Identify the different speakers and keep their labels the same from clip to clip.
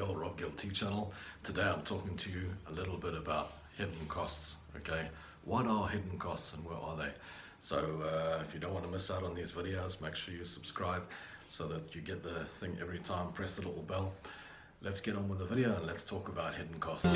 Speaker 1: old Rob GillT channel. Today I'm talking to you a little bit about hidden costs. Okay, what are hidden costs and where are they? So if you don't want to miss out on these videos, make sure you subscribe so that you get the thing every time. Press the little bell. Let's get on with the video and let's talk about hidden costs.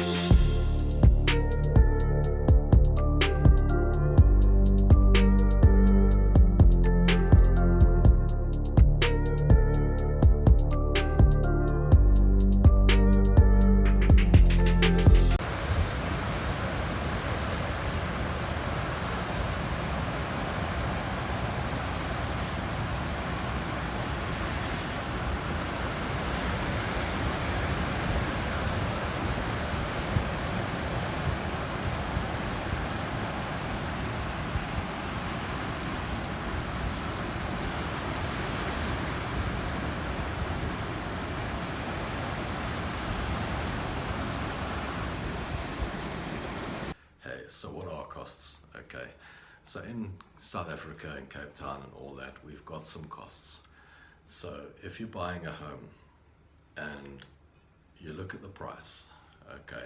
Speaker 1: So what are costs? Okay, so in South Africa and Cape Town and all that, we've got some costs. So if you're buying a home and you look at the price, okay,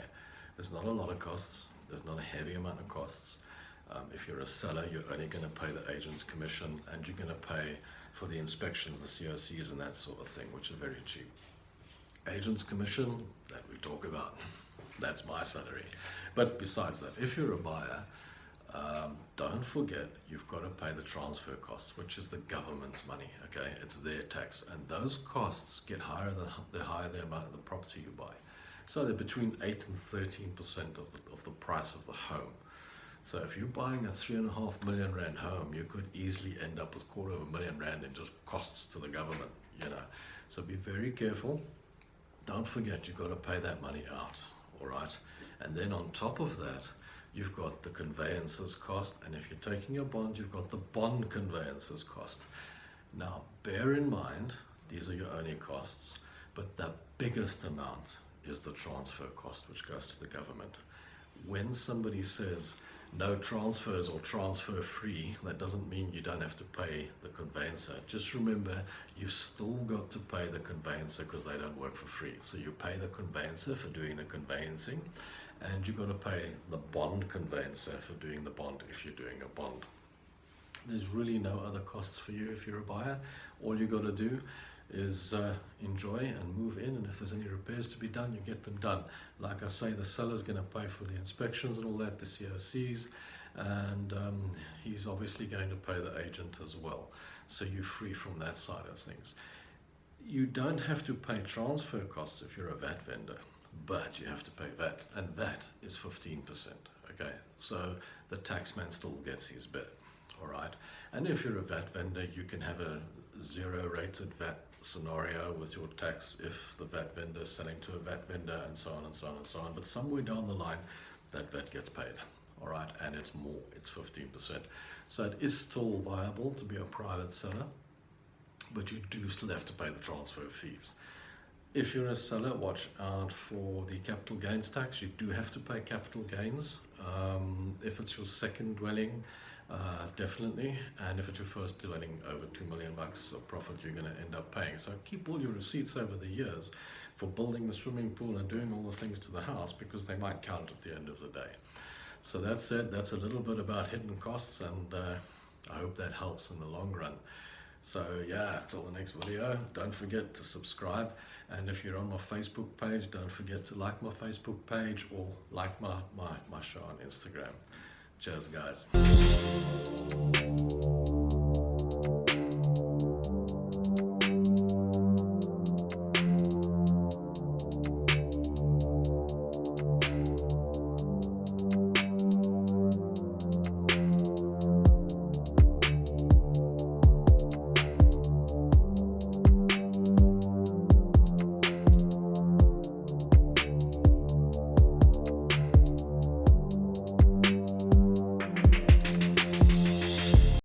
Speaker 1: there's not a lot of costs, there's not a heavy amount of costs. If you're a seller, you're only going to pay the agent's commission and you're going to pay for the inspections, the COCs and that sort of thing, which is very cheap. Agent's commission that we talk about, that's my salary. But besides that, if you're a buyer, don't forget you've got to pay the transfer costs, which is the government's money. Okay, it's their tax, and those costs get higher the higher the amount of the property you buy. So they're between 8 and 13% of the price of the home. So if you're buying a R3.5 million home, you could easily end up with R250,000 in just costs to the government. So be very careful. Don't forget you've got to pay that money out. All right, and then on top of that, you've got the conveyances cost, and if you're taking a bond, you've got the bond conveyances cost. Now, bear in mind, these are your only costs, but the biggest amount is the transfer cost, which goes to the government. When somebody says no transfers or transfer free, that doesn't mean you don't have to pay the conveyancer. Just remember, you've still got to pay the conveyancer because they don't work for free. So you pay the conveyancer for doing the conveyancing, and you've got to pay the bond conveyancer for doing the bond if you're doing a bond. There's really no other costs for you if you're a buyer. All you got to do is enjoy and move in, and if there's any repairs to be done, you get them done. Like I say, the seller's going to pay for the inspections and all that, the COCs, and he's obviously going to pay the agent as well. So you're free from that side of things. You don't have to pay transfer costs if you're a VAT vendor, but you have to pay VAT, and VAT is 15%. Okay, so the taxman still gets his bit. All right, and if you're a VAT vendor, you can have a zero rated VAT scenario with your tax if the VAT vendor is selling to a VAT vendor, and so on and so on and so on. But somewhere down the line, that VAT gets paid. All right, and it's more, it's 15%. So it is still viable to be a private seller, but you do still have to pay the transfer fees. If you're a seller, watch out for the capital gains tax. You do have to pay capital gains. If it's your second dwelling, definitely, and if it's your first dwelling, over $2 million of profit you're going to end up paying. So keep all your receipts over the years for building the swimming pool and doing all the things to the house, because they might count at the end of the day. So that's it. That's a little bit about hidden costs, and I hope that helps in the long run. So yeah, till the next video, don't forget to subscribe, and if you're on my Facebook page, don't forget to like my Facebook page or like my show on Instagram. Cheers, guys.